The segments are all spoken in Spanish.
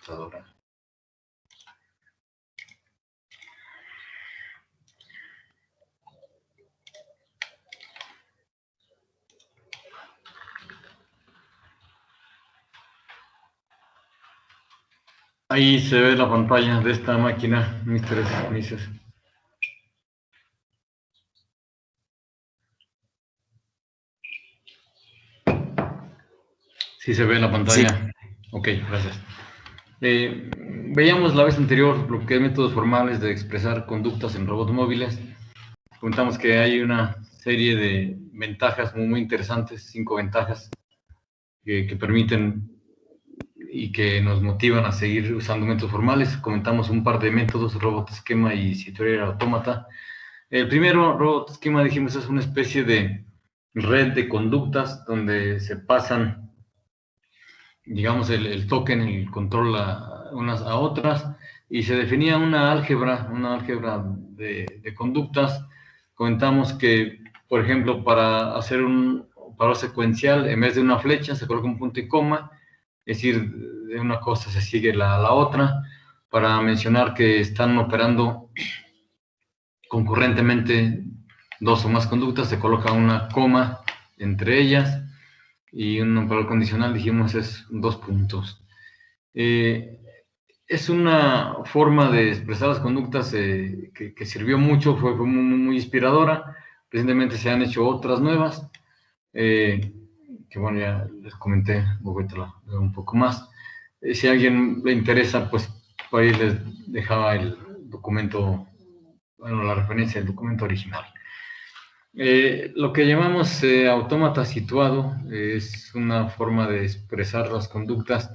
computadora. Ahí se ve la pantalla de esta máquina, Mr. Mrs. Sí se ve la pantalla. Sí. Ok, gracias. Veíamos la vez anterior lo que es métodos formales de expresar conductas en robots móviles. Comentamos que hay una serie de ventajas muy interesantes, 5 ventajas que permiten y que nos motivan a seguir usando métodos formales. Comentamos un par de métodos, robot esquema y situación autómata. El primero, robot esquema, dijimos, es una especie de red de conductas donde se pasan, digamos, el token, el control unas a otras, y se definía una álgebra de conductas. Comentamos que, por ejemplo, para hacer un valor secuencial, en vez de una flecha, se coloca un punto y coma, es decir, de una cosa se sigue la otra. Para mencionar que están operando concurrentemente dos o más conductas, se coloca una coma entre ellas, y un operador condicional, dijimos, es 2 puntos. Es una forma de expresar las conductas que sirvió mucho, fue muy inspiradora. Recientemente se han hecho otras nuevas, que bueno, ya les comenté, voy a ver un poco más. Si a alguien le interesa, pues por ahí les dejaba el documento, bueno, la referencia del documento original. Lo que llamamos autómata situado es una forma de expresar las conductas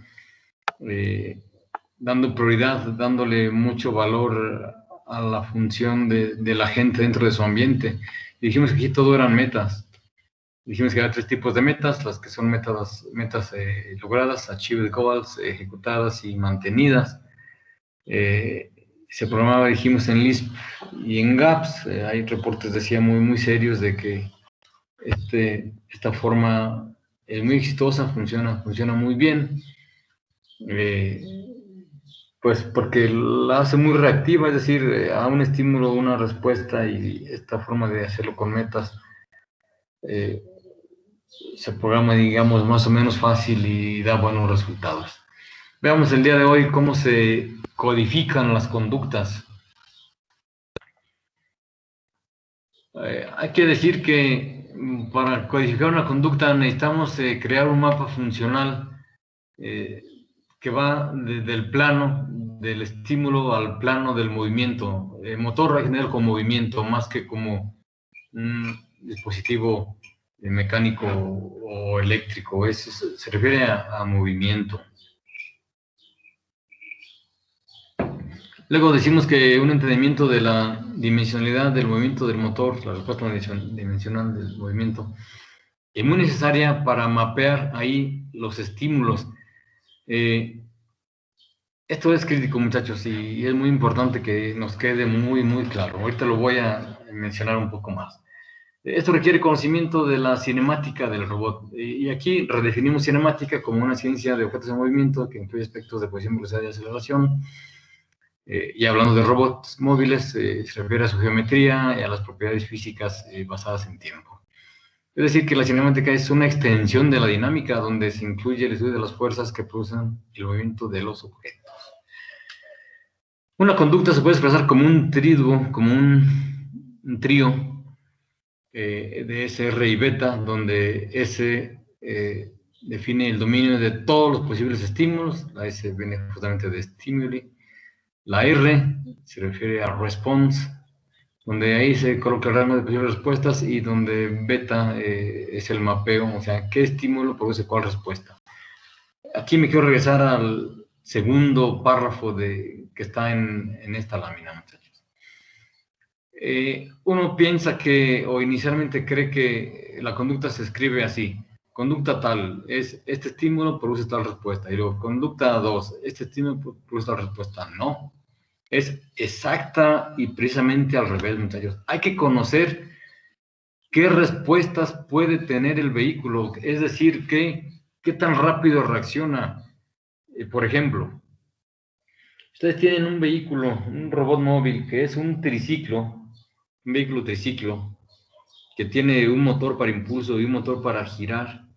dando prioridad, dándole mucho valor a la función de la gente dentro de su ambiente. Y dijimos que aquí todo eran metas. Dijimos que había 3 tipos de metas: las que son metas logradas, achieved goals, ejecutadas y mantenidas. Se programaba, dijimos, en Lisp y en GAPS. Hay reportes, decía, muy serios de que esta forma es muy exitosa, funciona muy bien, pues porque la hace muy reactiva, es decir, a un estímulo, una respuesta, y esta forma de hacerlo con metas se programa, digamos, más o menos fácil y da buenos resultados. Veamos el día de hoy cómo se codifican las conductas. Hay que decir que para codificar una conducta necesitamos crear un mapa funcional que va desde el plano del estímulo al plano del movimiento. El motor hay que tener con movimiento más que como un dispositivo mecánico o eléctrico. Se refiere a movimiento. Luego decimos que un entendimiento de la dimensionalidad del movimiento del motor, la respuesta dimensional del movimiento, es muy necesaria para mapear ahí los estímulos. Esto es crítico, muchachos, y es muy importante que nos quede muy claro. Ahorita lo voy a mencionar un poco más. Esto requiere conocimiento de la cinemática del robot. Y aquí redefinimos cinemática como una ciencia de objetos en movimiento que incluye aspectos de posición, velocidad y aceleración. Y hablando de robots móviles, se refiere a su geometría y a las propiedades físicas basadas en tiempo. Es decir, que la cinemática es una extensión de la dinámica, donde se incluye el estudio de las fuerzas que producen el movimiento de los objetos. Una conducta se puede expresar como un triduo, como un trío de S, R y beta, donde S define el dominio de todos los posibles estímulos, la S viene justamente de stimuli, la R se refiere a response, donde ahí se coloca el rango de posibles respuestas, y donde beta es el mapeo, o sea, qué estímulo produce cuál respuesta. Aquí me quiero regresar al segundo párrafo que está en esta lámina, muchachos. Uno piensa o inicialmente cree que la conducta se escribe así: conducta tal, es este estímulo produce tal respuesta, y luego conducta 2, este estímulo produce tal respuesta. No, es exacta y precisamente al revés, muchachos. Hay que conocer qué respuestas puede tener el vehículo, es decir, qué tan rápido reacciona. Por ejemplo, Ustedes tienen un vehículo, un robot móvil que es un vehículo triciclo, que tiene un motor para impulso y un motor para girar.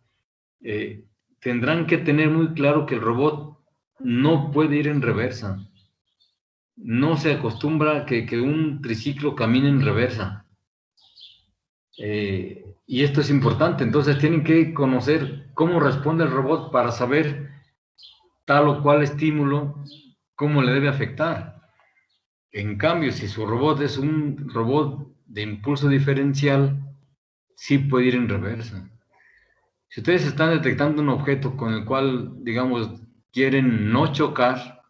Tendrán que tener muy claro que el robot no puede ir en reversa. No se acostumbra que un triciclo camine en reversa. Y esto es importante, entonces tienen que conocer cómo responde el robot para saber tal o cual estímulo, cómo le debe afectar. En cambio, si su robot es un robot de impulso diferencial, sí puede ir en reversa. Si ustedes están detectando un objeto con el cual, digamos, quieren no chocar,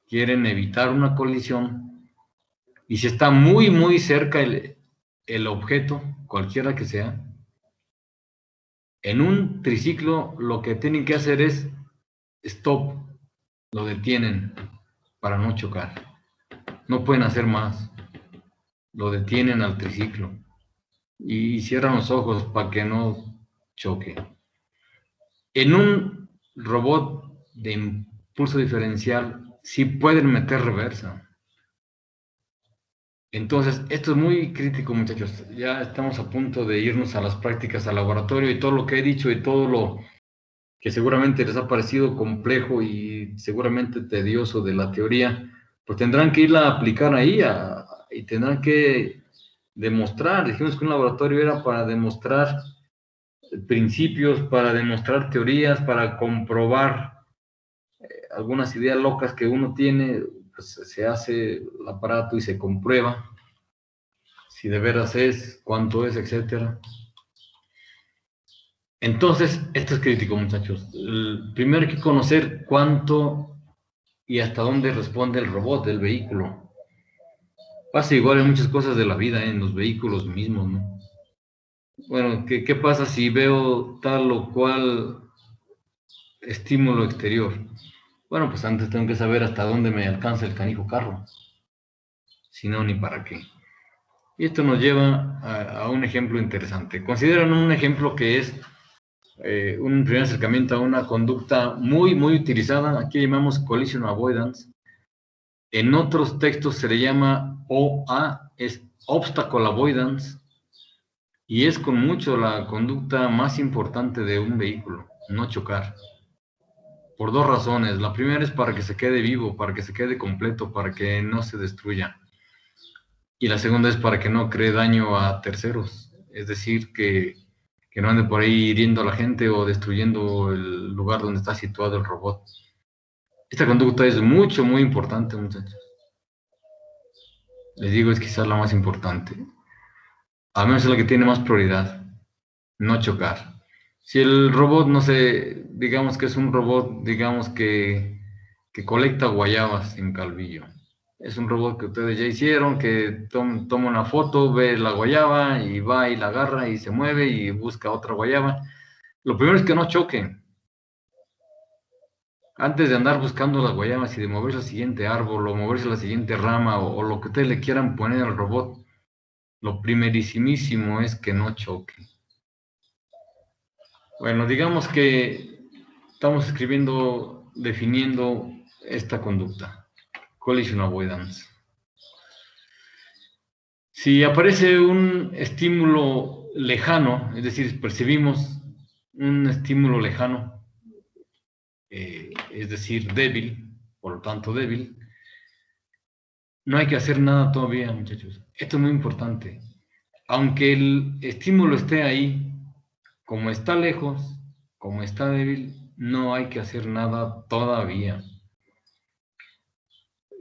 quieren evitar una colisión, y si está muy, muy cerca el objeto, cualquiera que sea, en un triciclo lo que tienen que hacer es stop, lo detienen para no chocar. No pueden hacer más, lo detienen al triciclo y cierran los ojos para que no choque. En un robot de impulso diferencial sí pueden meter reversa. Entonces, esto es muy crítico, muchachos. Ya estamos a punto de irnos a las prácticas al laboratorio y todo lo que he dicho y todo lo que seguramente les ha parecido complejo y seguramente tedioso de la teoría, pues tendrán que irla a aplicar ahí y tendrán que demostrar. Dijimos que un laboratorio era para demostrar principios, para demostrar teorías, para comprobar algunas ideas locas que uno tiene, pues se hace el aparato y se comprueba si de veras es, cuánto es, etcétera. Entonces, esto es crítico, muchachos. Primero hay que conocer cuánto y hasta dónde responde el robot del vehículo. Pasa igual en muchas cosas de la vida, en los vehículos mismos, ¿no? Bueno, ¿qué pasa si veo tal o cual estímulo exterior? Bueno, pues antes tengo que saber hasta dónde me alcanza el canijo carro. Si no, ni para qué. Y esto nos lleva a un ejemplo interesante. Consideran un ejemplo que es un primer acercamiento a una conducta muy, muy utilizada. Aquí llamamos collision avoidance. En otros textos se le llama OA, es obstacle avoidance, y es con mucho la conducta más importante de un vehículo, no chocar. Por dos razones. La primera es para que se quede vivo, para que se quede completo, para que no se destruya. Y la segunda es para que no cree daño a terceros, es decir, que no ande por ahí hiriendo a la gente o destruyendo el lugar donde está situado el robot. Esta conducta es muy importante, muchachos. Les digo, es quizás la más importante. Al menos es la que tiene más prioridad, no chocar. Si el robot, no sé, digamos que es un robot, digamos que colecta guayabas en Calvillo. Es un robot que ustedes ya hicieron, que toma una foto, ve la guayaba y va y la agarra y se mueve y busca otra guayaba. Lo primero es que no choque. Antes de andar buscando las guayabas y de moverse al siguiente árbol o moverse a la siguiente rama o lo que ustedes le quieran poner al robot, lo primerísimísimo es que no choque. Bueno, digamos que estamos definiendo esta conducta, collision avoidance. Si aparece un estímulo lejano, es decir, percibimos un estímulo lejano, es decir, débil, por lo tanto débil, no hay que hacer nada todavía, muchachos. Esto es muy importante. Aunque el estímulo esté ahí, como está lejos, como está débil, no hay que hacer nada todavía.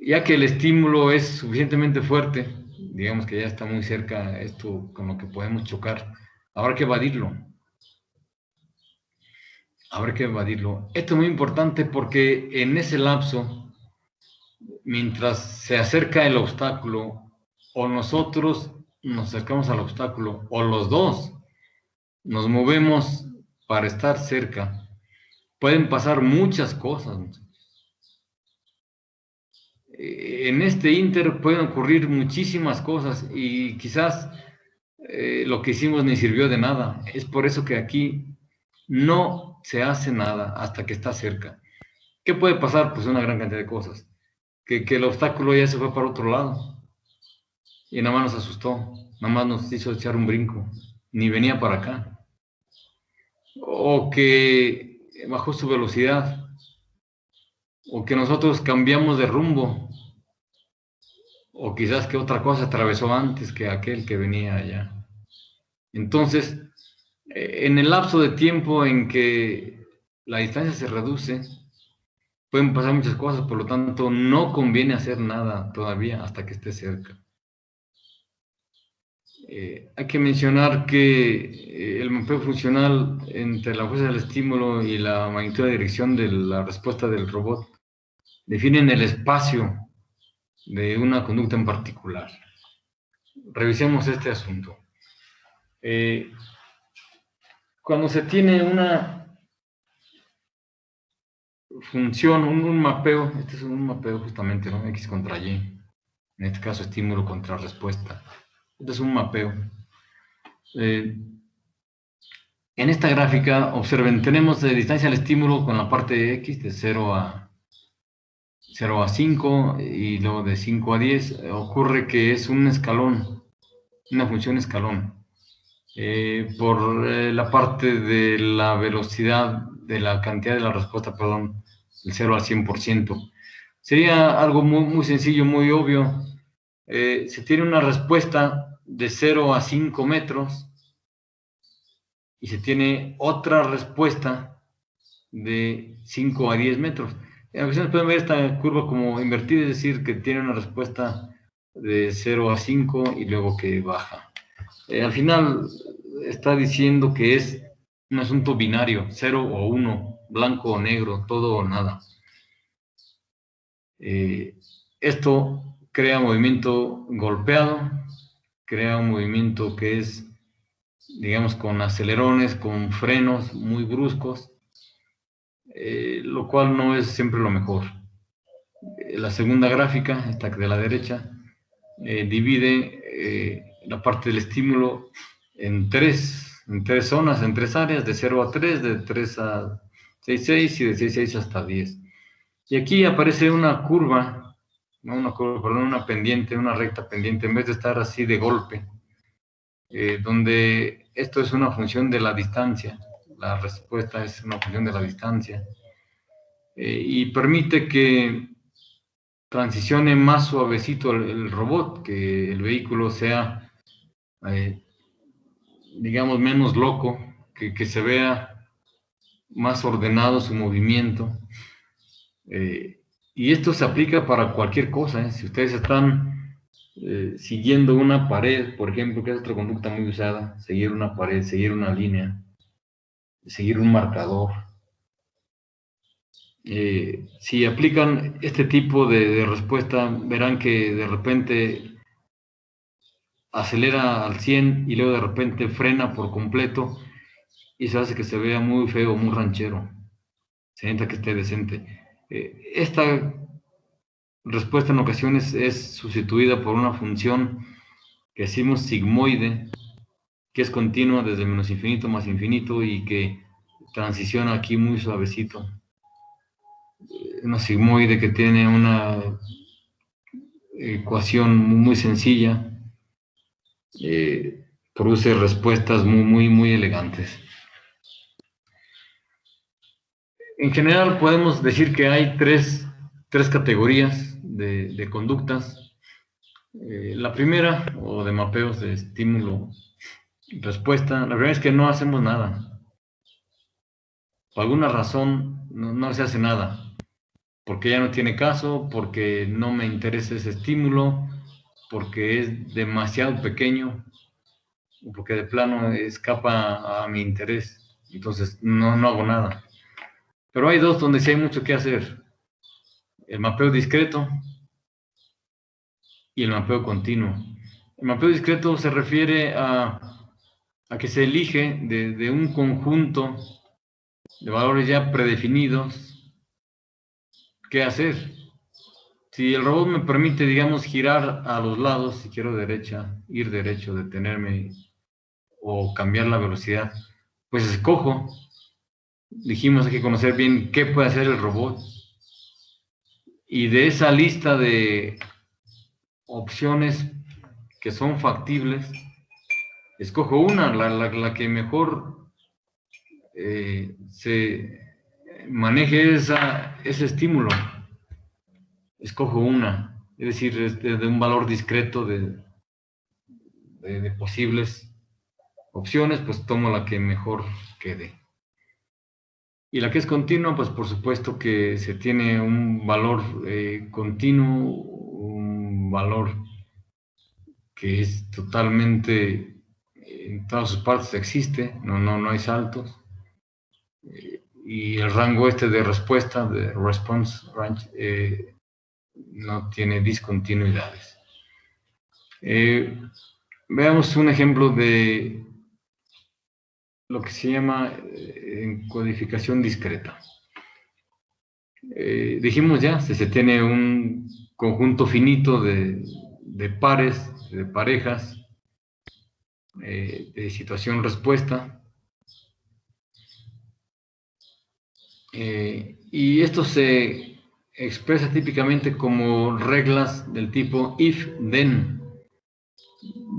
Ya que el estímulo es suficientemente fuerte, digamos que ya está muy cerca esto con lo que podemos chocar, habrá que evadirlo. Habrá que evadirlo. Esto es muy importante porque en ese lapso, mientras se acerca el obstáculo, o nosotros nos acercamos al obstáculo, o los dos nos movemos para estar cerca, pueden pasar muchas cosas. En este inter pueden ocurrir muchísimas cosas y quizás lo que hicimos ni sirvió de nada. Es por eso que aquí no se hace nada hasta que está cerca. ¿Qué puede pasar? Pues una gran cantidad de cosas. que el obstáculo ya se fue para otro lado. Y nada más nos asustó, nada más nos hizo echar un brinco, ni venía para acá. O que bajó su velocidad, o que nosotros cambiamos de rumbo, o quizás que otra cosa atravesó antes que aquel que venía allá. Entonces, en el lapso de tiempo en que la distancia se reduce, pueden pasar muchas cosas, por lo tanto, no conviene hacer nada todavía hasta que esté cerca. Hay que mencionar que el mapeo funcional entre la fuerza del estímulo y la magnitud de dirección de la respuesta del robot definen el espacio de una conducta en particular. Revisemos este asunto. Cuando se tiene una función, un mapeo, este es un mapeo justamente, ¿no? X contra Y, en este caso estímulo contra respuesta. Este es un mapeo. En esta gráfica, observen, tenemos de distancia al estímulo con la parte X de 0 a 5 y luego de 5 a 10. Ocurre que es un escalón, una función escalón. Por la parte de la velocidad, de la cantidad de la respuesta, perdón, del 0 al 100%. Sería algo muy, muy sencillo, muy obvio. Se tiene una respuesta de 0 a 5 metros y se tiene otra respuesta de 5 a 10 metros. En ocasiones pueden ver esta curva como invertida, es decir, que tiene una respuesta de 0 a 5 y luego que baja. Al final está diciendo que es un asunto binario, 0 o 1, blanco o negro, todo o nada. Esto crea movimiento golpeado, crea un movimiento que es, digamos, con acelerones, con frenos muy bruscos, lo cual no es siempre lo mejor. La segunda gráfica, esta de la derecha, divide la parte del estímulo en tres zonas, en tres áreas, de 0 a 3, de 3 a 6 y de 6 hasta 10. Y aquí aparece una curva, una pendiente, una recta pendiente, en vez de estar así de golpe, donde esto es una función de la distancia, la respuesta es una función de la distancia, y permite que transicione más suavecito el robot, que el vehículo sea, digamos, menos loco, que se vea más ordenado su movimiento. Y esto se aplica para cualquier cosa. Si ustedes están siguiendo una pared, por ejemplo, que es otra conducta muy usada, seguir una pared, seguir una línea, seguir un marcador. Si aplican este tipo de respuesta, verán que de repente acelera al 100 y luego de repente frena por completo y se hace que se vea muy feo, muy ranchero. Se necesita que esté decente. Esta respuesta en ocasiones es sustituida por una función que decimos sigmoide, que es continua desde menos infinito más infinito y que transiciona aquí muy suavecito. Una sigmoide que tiene una ecuación muy sencilla, produce respuestas muy elegantes. En general podemos decir que hay tres categorías de conductas. La primera, o de mapeos de estímulo-respuesta, la primera es que no hacemos nada. Por alguna razón no se hace nada. Porque ya no tiene caso, porque no me interesa ese estímulo, porque es demasiado pequeño, o porque de plano escapa a mi interés. Entonces no hago nada. Pero hay dos donde sí hay mucho que hacer. El mapeo discreto y el mapeo continuo. El mapeo discreto se refiere a que se elige de un conjunto de valores ya predefinidos qué hacer. Si el robot me permite, digamos, girar a los lados, si quiero derecha, ir derecho, detenerme o cambiar la velocidad, pues escojo. Dijimos, hay que conocer bien qué puede hacer el robot. Y de esa lista de opciones que son factibles, escojo una, la que mejor se maneje ese estímulo. Escojo una, es decir, de un valor discreto de posibles opciones, pues tomo la que mejor quede. Y la que es continua, pues por supuesto que se tiene un valor continuo, un valor que es totalmente, en todas sus partes existe, no hay saltos. Y el rango de respuesta, de response range, no tiene discontinuidades. Veamos un ejemplo de lo que se llama codificación discreta. Dijimos ya, si se tiene un conjunto finito de pares, de parejas, de situación-respuesta, y esto se expresa típicamente como reglas del tipo if-then,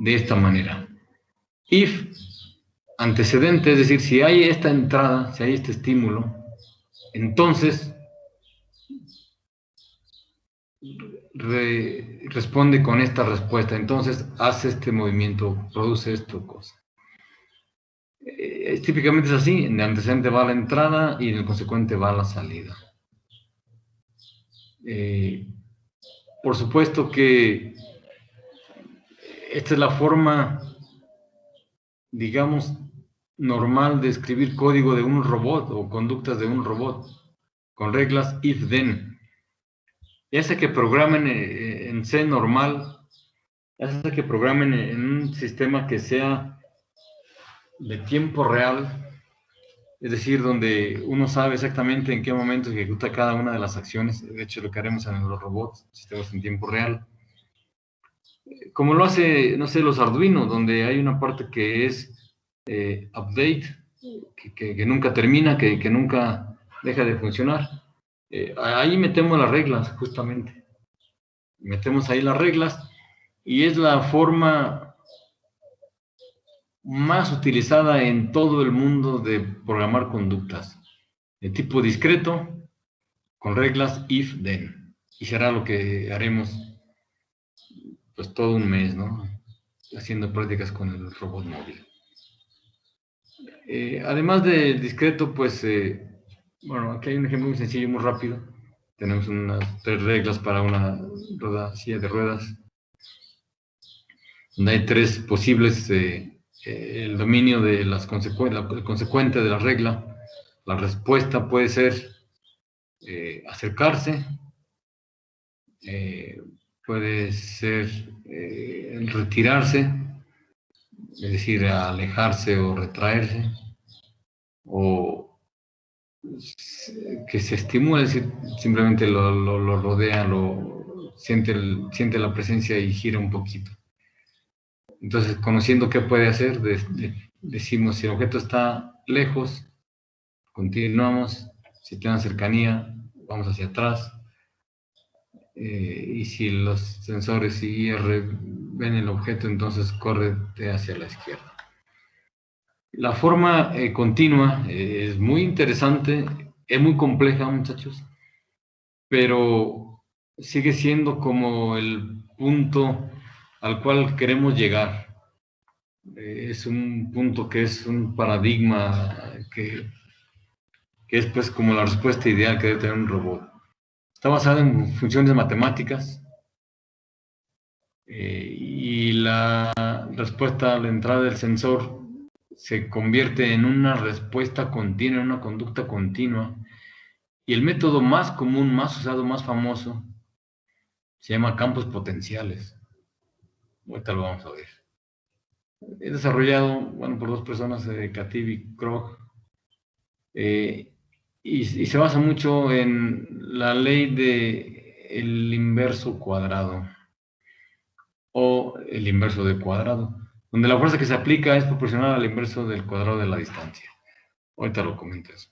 de esta manera. If, antecedente, es decir, si hay esta entrada, si hay este estímulo, entonces responde con esta respuesta, entonces hace este movimiento, produce esto, cosa. Típicamente es así, en el antecedente va a la entrada y en el consecuente va a la salida. Por supuesto que esta es la forma, digamos, normal de escribir código de un robot o conductas de un robot, con reglas if-then. Ya sea que programen en C normal, ya sea que programen en un sistema que sea de tiempo real, es decir, donde uno sabe exactamente en qué momento ejecuta cada una de las acciones. De hecho, lo que haremos en los robots, sistemas en tiempo real. Como lo hace, no sé, los Arduino, donde hay una parte que es update, que nunca termina, que nunca deja de funcionar. Ahí metemos las reglas, justamente. Metemos ahí las reglas y es la forma más utilizada en todo el mundo de programar conductas. De tipo discreto, con reglas if-then. Y será lo que haremos pues todo un mes, ¿no? Haciendo prácticas con el robot móvil. Además del discreto, pues, bueno, aquí hay un ejemplo muy sencillo, muy rápido. Tenemos unas 3 reglas para una silla de ruedas, donde hay 3 posibles, el dominio de el consecuente de la regla. La respuesta puede ser acercarse, puede ser retirarse, es decir, alejarse o retraerse, o que se estimula, es decir, simplemente lo rodea, siente la presencia y gira un poquito. Entonces, conociendo qué puede hacer, decimos si el objeto está lejos, continuamos, si está en cercanía, vamos hacia atrás, y si los sensores IR ven el objeto, entonces corre hacia la izquierda. La forma continua es muy interesante, es muy compleja, muchachos, pero sigue siendo como el punto al cual queremos llegar. Es un punto que es un paradigma que es pues como la respuesta ideal que debe tener un robot. Está basada en funciones matemáticas y la respuesta a la entrada del sensor se convierte en una respuesta continua, en una conducta continua. Y el método más común, más usado, más famoso, se llama campos potenciales. Ahorita lo vamos a ver. Es desarrollado, bueno, por 2 personas, Khatib y Krog, y se basa mucho en la ley del inverso cuadrado, o el inverso del cuadrado, donde la fuerza que se aplica es proporcional al inverso del cuadrado de la distancia. Ahorita lo comento eso.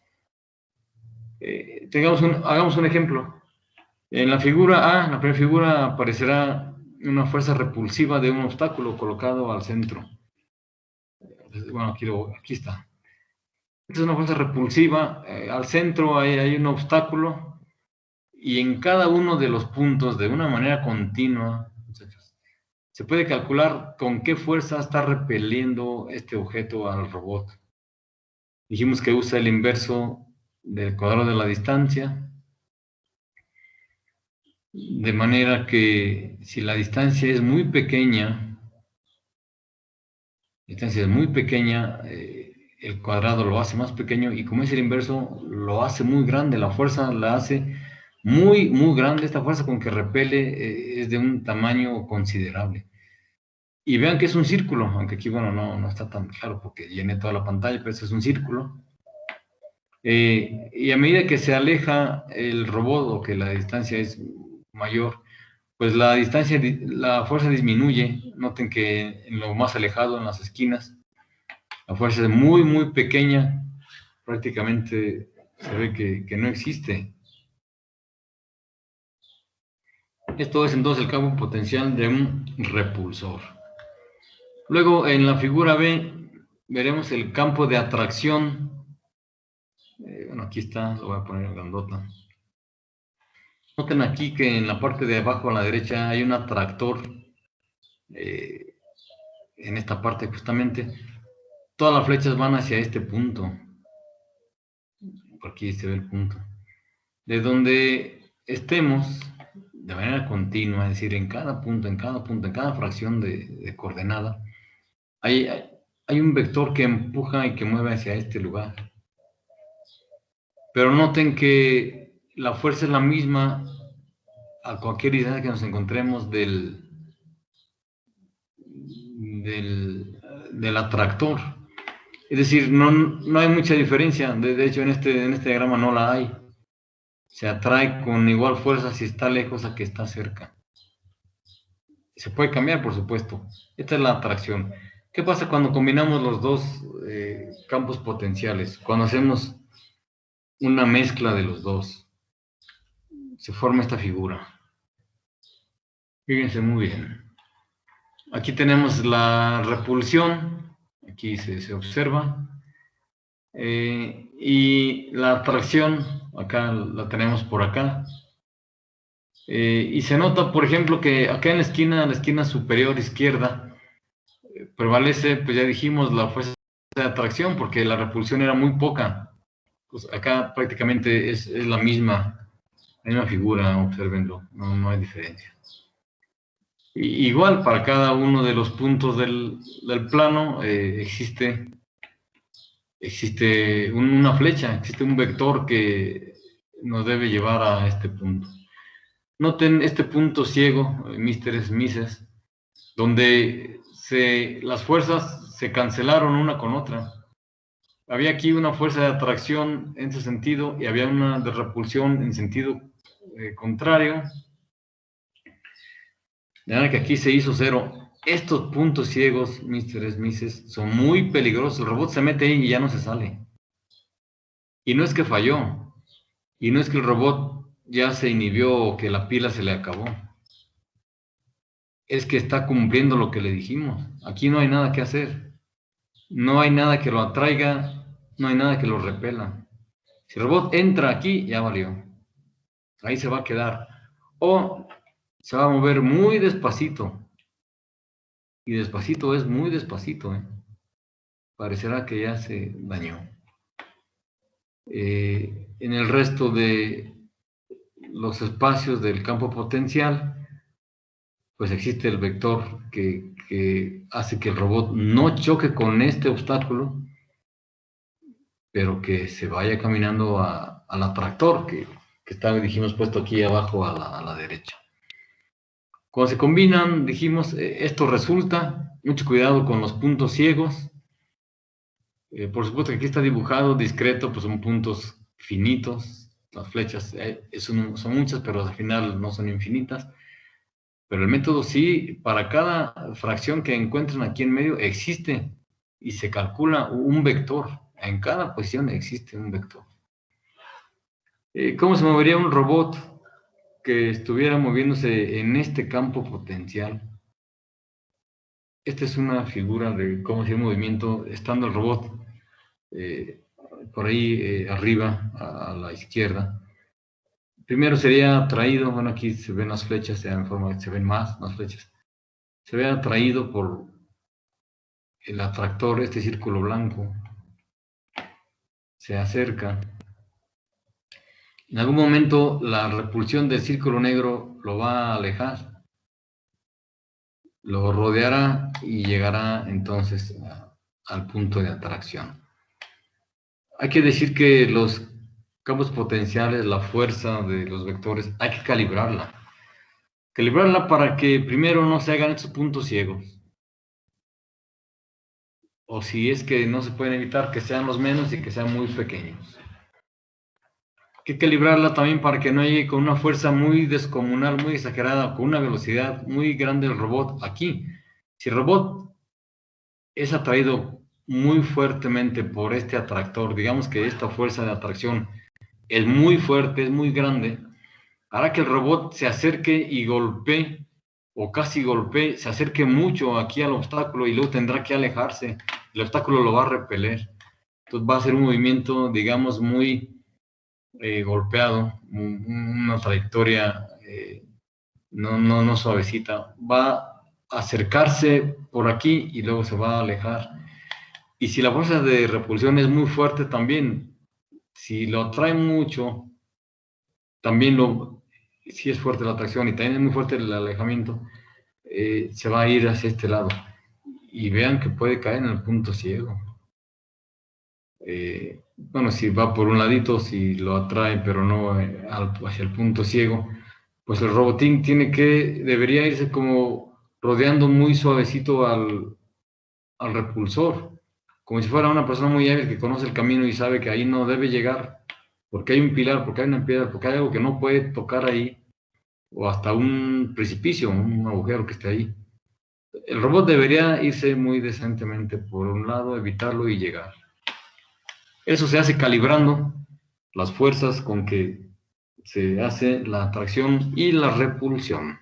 Hagamos un ejemplo. En la figura A, en la primera figura, aparecerá una fuerza repulsiva de un obstáculo colocado al centro. Bueno, aquí está. Esta es una fuerza repulsiva. Al centro hay un obstáculo y en cada uno de los puntos, de una manera continua, se puede calcular con qué fuerza está repeliendo este objeto al robot. Dijimos que usa el inverso del cuadrado de la distancia, de manera que si la distancia es muy pequeña, el cuadrado lo hace más pequeño, y como es el inverso, lo hace muy grande. La fuerza la hace muy, muy grande. Esta fuerza con que repele es de un tamaño considerable. Y vean que es un círculo, aunque aquí, bueno, no está tan claro porque llené toda la pantalla, pero este es un círculo. Y a medida que se aleja el robot o que la distancia es mayor, pues la fuerza disminuye. Noten que en lo más alejado, en las esquinas, la fuerza es muy, muy pequeña. Prácticamente se ve que no existe. Esto es entonces el campo potencial de un repulsor. Luego, en la figura B, veremos el campo de atracción. Bueno, aquí está, lo voy a poner en grandota. Noten aquí que en la parte de abajo a la derecha hay un atractor. En esta parte justamente, todas las flechas van hacia este punto. Por aquí se ve el punto. De donde estemos, de manera continua, es decir, en cada punto, en cada fracción de coordenada, hay un vector que empuja y que mueve hacia este lugar. Pero noten que la fuerza es la misma a cualquier distancia que nos encontremos del atractor. Es decir, no hay mucha diferencia. De hecho, en este diagrama no la hay. Se atrae con igual fuerza si está lejos a que está cerca. Se puede cambiar, por supuesto. Esta es la atracción. ¿Qué pasa cuando combinamos los dos campos potenciales? Cuando hacemos una mezcla de los dos, se forma esta figura. Fíjense muy bien. Aquí tenemos la repulsión, aquí se observa, y la atracción, acá la tenemos por acá. Y se nota, por ejemplo, que acá en la esquina superior izquierda, prevalece, pues ya dijimos, la fuerza de atracción, porque la repulsión era muy poca. Pues acá prácticamente es la misma figura, observenlo, no hay diferencia. Igual para cada uno de los puntos del plano existe una flecha, existe un vector que nos debe llevar a este punto. Noten este punto ciego, Mises, donde las fuerzas se cancelaron una con otra. Había aquí una fuerza de atracción en ese sentido y había una de repulsión en sentido contrario. De manera que aquí se hizo cero. Estos puntos ciegos, Mises, son muy peligrosos. El robot se mete ahí y ya no se sale. Y no es que falló. Y no es que el robot ya se inhibió o que la pila se le acabó. Es que está cumpliendo lo que le dijimos. Aquí no hay nada que hacer. No hay nada que lo atraiga. No hay nada que lo repela. Si el robot entra aquí, ya valió. Ahí se va a quedar. O se va a mover muy despacito. Y despacito es muy despacito, Parecerá que ya se dañó. En el resto de los espacios del campo potencial, pues existe el vector que hace que el robot no choque con este obstáculo, pero que se vaya caminando al atractor que está, dijimos, puesto aquí abajo a la derecha. Cuando se combinan, dijimos, esto resulta, mucho cuidado con los puntos ciegos. Por supuesto que aquí está dibujado discreto, pues son puntos finitos. Las flechas son muchas, pero al final no son infinitas. Pero el método sí, para cada fracción que encuentren aquí en medio, existe y se calcula un vector. En cada posición existe un vector. ¿Cómo se movería un robot que estuviera moviéndose en este campo potencial. Esta es una figura de cómo sería el movimiento estando el robot por ahí arriba, a la izquierda. Primero sería atraído, bueno, aquí se ven las flechas, se ven más las flechas. Se ve atraído por el atractor, este círculo blanco. Se acerca. En algún momento la repulsión del círculo negro lo va a alejar. Lo rodeará y llegará entonces al punto de atracción. Hay que decir que los campos potenciales, la fuerza de los vectores, hay que calibrarla. Calibrarla para que primero no se hagan estos puntos ciegos. O si es que no se pueden evitar, que sean los menos y que sean muy pequeños. Hay que calibrarla también para que no llegue con una fuerza muy descomunal, muy exagerada, con una velocidad muy grande el robot aquí. Si el robot es atraído muy fuertemente por este atractor, digamos que esta fuerza de atracción es muy fuerte, es muy grande, hará que el robot se acerque y golpee, o casi golpee, se acerque mucho aquí al obstáculo y luego tendrá que alejarse. El obstáculo lo va a repeler. Entonces va a ser un movimiento, digamos, muy golpeado, una trayectoria no suavecita. Va a acercarse por aquí y luego se va a alejar. Y si la fuerza de repulsión es muy fuerte también, si lo atrae mucho, también si es fuerte la atracción y también es muy fuerte el alejamiento, se va a ir hacia este lado. Y vean que puede caer en el punto ciego. Bueno, si va por un ladito, si lo atrae, pero no hacia el punto ciego, pues el robotín debería irse como rodeando muy suavecito al repulsor, como si fuera una persona muy hábil que conoce el camino y sabe que ahí no debe llegar, porque hay un pilar, porque hay una piedra, porque hay algo que no puede tocar ahí, o hasta un precipicio, un agujero que esté ahí. El robot debería irse muy decentemente por un lado, evitarlo y llegar. Eso se hace calibrando las fuerzas con que se hace la atracción y la repulsión.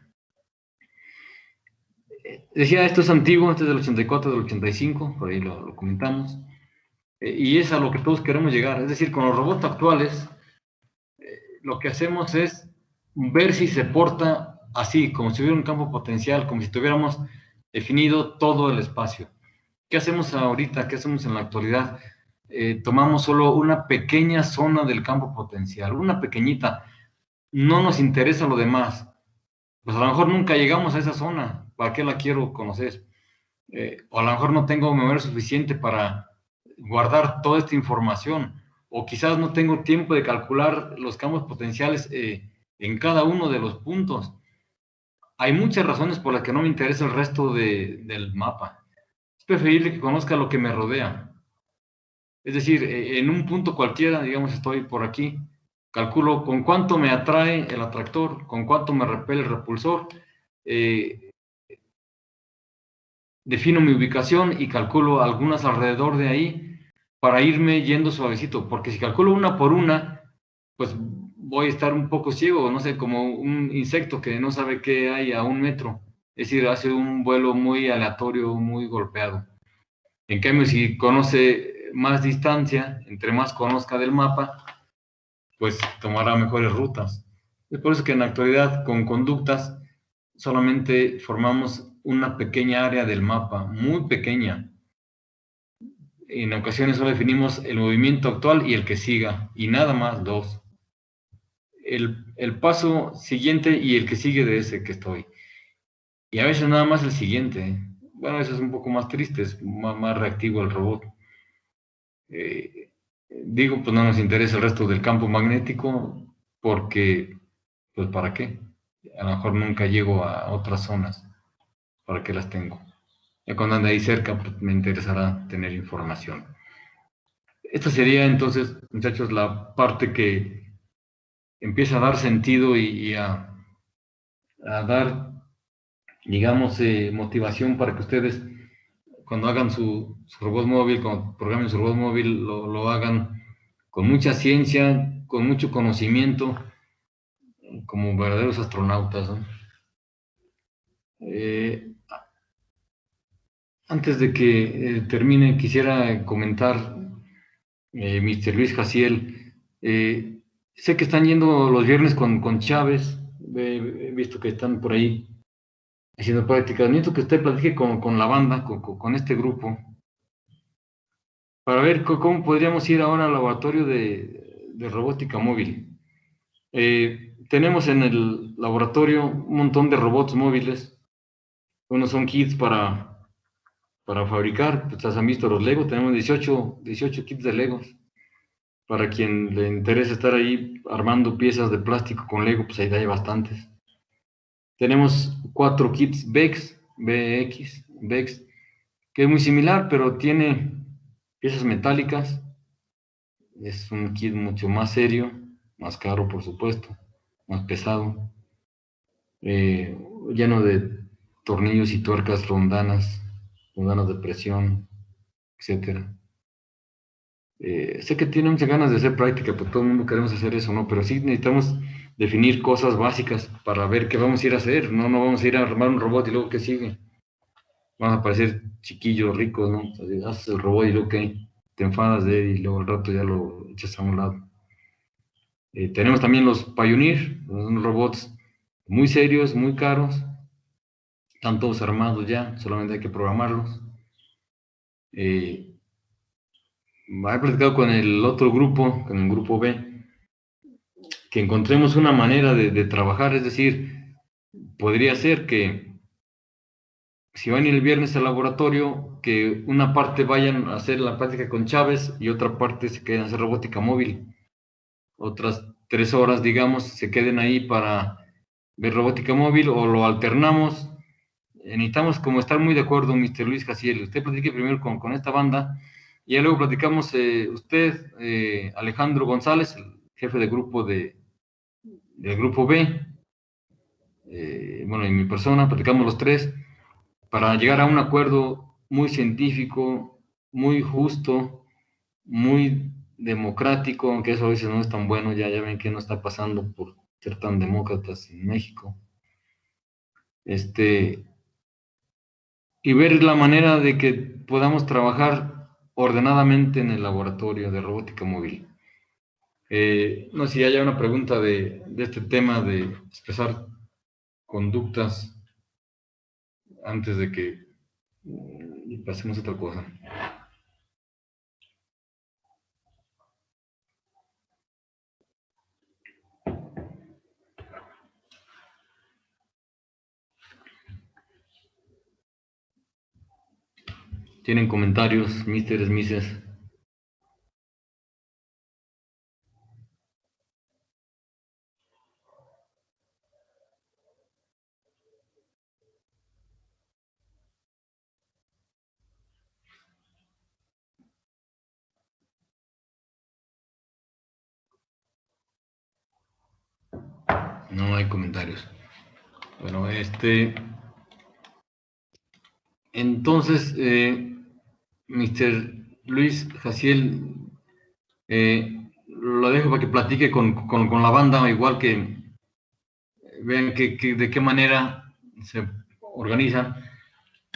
Decía, esto es antiguo, este es del 84, del 85, por ahí lo comentamos, y es a lo que todos queremos llegar. Es decir, con los robots actuales, lo que hacemos es ver si se porta así, como si hubiera un campo potencial, como si tuviéramos definido todo el espacio. ¿Qué hacemos ahorita? ¿Qué hacemos en la actualidad? Tomamos solo una pequeña zona del campo potencial, una pequeñita. No nos interesa lo demás. Pues a lo mejor nunca llegamos a esa zona. ¿Para qué la quiero conocer? O a lo mejor no tengo memoria suficiente para guardar toda esta información. O quizás no tengo tiempo de calcular los campos potenciales en cada uno de los puntos. Hay muchas razones por las que no me interesa el resto del mapa. Es preferible que conozca lo que me rodea. Es decir, en un punto cualquiera, digamos, estoy por aquí, calculo con cuánto me atrae el atractor, con cuánto me repele el repulsor, defino mi ubicación y calculo algunas alrededor de ahí para irme yendo suavecito, porque si calculo una por una, pues voy a estar un poco ciego, no sé, como un insecto que no sabe qué hay a 1 metro, es decir, hace un vuelo muy aleatorio, muy golpeado. En cambio, si conoce más distancia, entre más conozca del mapa, pues tomará mejores rutas. Es por eso que en la actualidad, con conductas, solamente formamos una pequeña área del mapa, muy pequeña. En ocasiones solo definimos el movimiento actual y el que siga, y nada más, dos. El paso siguiente y el que sigue de ese que estoy. Y a veces nada más el siguiente. Bueno, eso es un poco más triste, es más reactivo el robot. Digo, pues no nos interesa el resto del campo magnético porque, pues ¿para qué? A lo mejor nunca llego a otras zonas. ¿Para qué las tengo? Ya cuando ande ahí cerca, pues me interesará tener información. Esta sería entonces, muchachos, la parte que empieza a dar sentido y a dar, digamos, motivación para que ustedes, cuando hagan su robot móvil, cuando programen su robot móvil, lo hagan con mucha ciencia, con mucho conocimiento, como verdaderos astronautas, ¿no? Antes de que termine, quisiera comentar, Mr. Luis Jaciel, sé que están yendo los viernes con Chávez, he visto que están por ahí haciendo prácticas. Necesito que usted platique con la banda, con este grupo, para ver cómo podríamos ir ahora al laboratorio de robótica móvil. Tenemos en el laboratorio un montón de robots móviles. Unos son kits para fabricar, pues han visto los Legos, tenemos 18 kits de Legos. Para quien le interese estar ahí armando piezas de plástico con Lego, pues ahí hay bastantes. Tenemos 4 kits BX, que es muy similar, pero tiene piezas metálicas. Es un kit mucho más serio, más caro, por supuesto, más pesado, eh, lleno de tornillos y tuercas rondanas de presión, etcétera. Sé que tiene muchas ganas de hacer práctica, pues todo el mundo queremos hacer eso, ¿no? Pero sí necesitamos definir cosas básicas para ver qué vamos a ir a hacer. No vamos a ir a armar un robot y luego qué sigue. Vamos a parecer chiquillos ricos, ¿no? O sea, haces el robot y luego qué, te enfadas de él y luego al rato ya lo echas a un lado. Tenemos también los Pioneer, unos robots muy serios, muy caros. Están todos armados ya, solamente hay que programarlos. He platicado con el otro grupo, con el grupo B, que encontremos una manera de trabajar, es decir, podría ser que si van a ir el viernes al laboratorio, que una parte vayan a hacer la práctica con Chávez y otra parte se queden a hacer robótica móvil. Otras 3 horas, digamos, se queden ahí para ver robótica móvil o lo alternamos. Necesitamos como estar muy de acuerdo, Mr. Luis Jaciel. Usted platique primero con esta banda y ya luego platicamos usted, Alejandro González, el jefe de grupo del grupo B, bueno, y mi persona, platicamos los tres para llegar a un acuerdo muy científico, muy justo, muy democrático, aunque eso a veces no es tan bueno, ya ven que no está pasando por ser tan demócratas en México. Y ver la manera de que podamos trabajar ordenadamente en el laboratorio de robótica móvil. No sé si haya una pregunta de este tema de expresar conductas antes de que pasemos a otra cosa. ¿Tienen comentarios, Mrs. Misses? No hay comentarios. Bueno, entonces, Mr. Luis Jaciel, lo dejo para que platique con la banda, igual que vean de qué manera se organizan.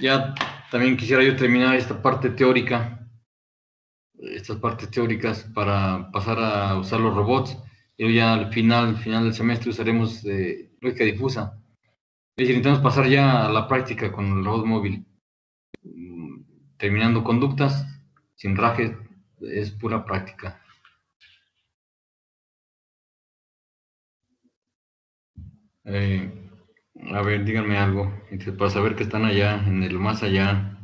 Ya también quisiera yo terminar esta parte teórica, estas partes teóricas para pasar a usar los robots. Y ya al final del semestre usaremos lógica difusa. Es decir, intentamos pasar ya a la práctica con el robot móvil. Terminando conductas, sin rajes, es pura práctica. A ver, díganme algo, para saber que están allá, en el más allá.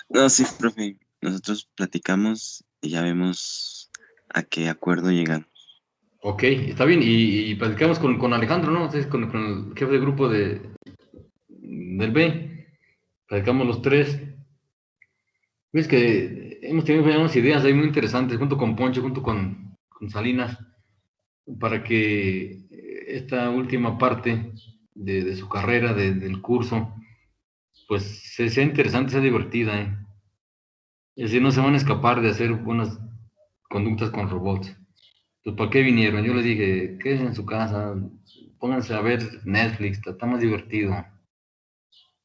No, sí, profe. Nosotros platicamos y ya vemos a qué acuerdo llegamos. Ok, está bien, y platicamos con Alejandro, ¿no? Con el jefe de grupo del B. Platicamos los tres. Es que hemos tenido unas ideas ahí muy interesantes, junto con Poncho, junto con Salinas, para que esta última parte de su carrera, del curso, pues sea interesante, sea divertida, ¿eh? Es decir, no se van a escapar de hacer buenas conductas con robots. pues ¿para qué vinieron? Yo les dije, quédense en su casa, pónganse a ver Netflix, está más divertido.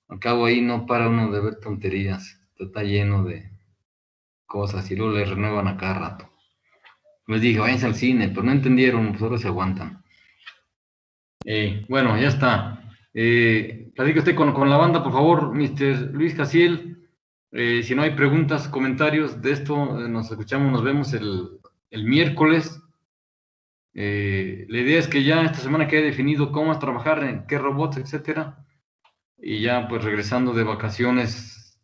Al cabo ahí no para uno de ver tonterías, está lleno de cosas y luego le renuevan a cada rato. Les dije, váyanse al cine, pero no entendieron, pues ahora se aguantan. Bueno, ya está. Platique usted con la banda, por favor, Mr. Luis Casiel. Si no hay preguntas, comentarios de esto, nos escuchamos, nos vemos el miércoles. La idea es que ya esta semana quede definido cómo vas a trabajar, en qué robots, etcétera. Y ya, pues regresando de vacaciones,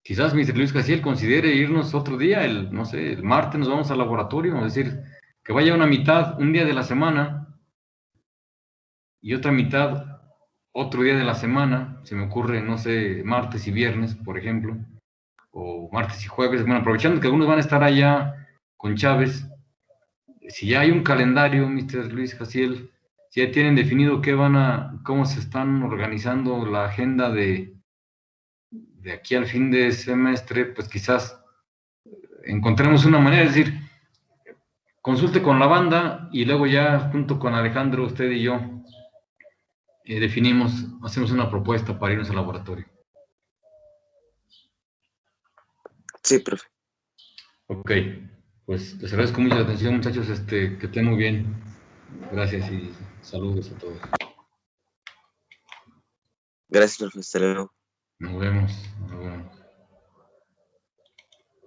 quizás Mr. Luis Casiel considere irnos otro día, no sé, el martes nos vamos al laboratorio, es decir, que vaya una mitad, un día de la semana y otra mitad otro día de la semana, se me ocurre, no sé, martes y viernes, por ejemplo, o martes y jueves, bueno, aprovechando que algunos van a estar allá con Chávez, si ya hay un calendario, Mr. Luis Jaciel, si ya tienen definido cómo se están organizando la agenda de aquí al fin de semestre, pues quizás encontremos una manera, es decir, consulte con la banda y luego ya junto con Alejandro, usted y yo, definimos, hacemos una propuesta para irnos al laboratorio. Sí, profe. Ok, pues les agradezco mucho la atención, muchachos, que estén muy bien. Gracias y saludos a todos. Gracias, profe. Hasta luego. Nos vemos. Nos vemos.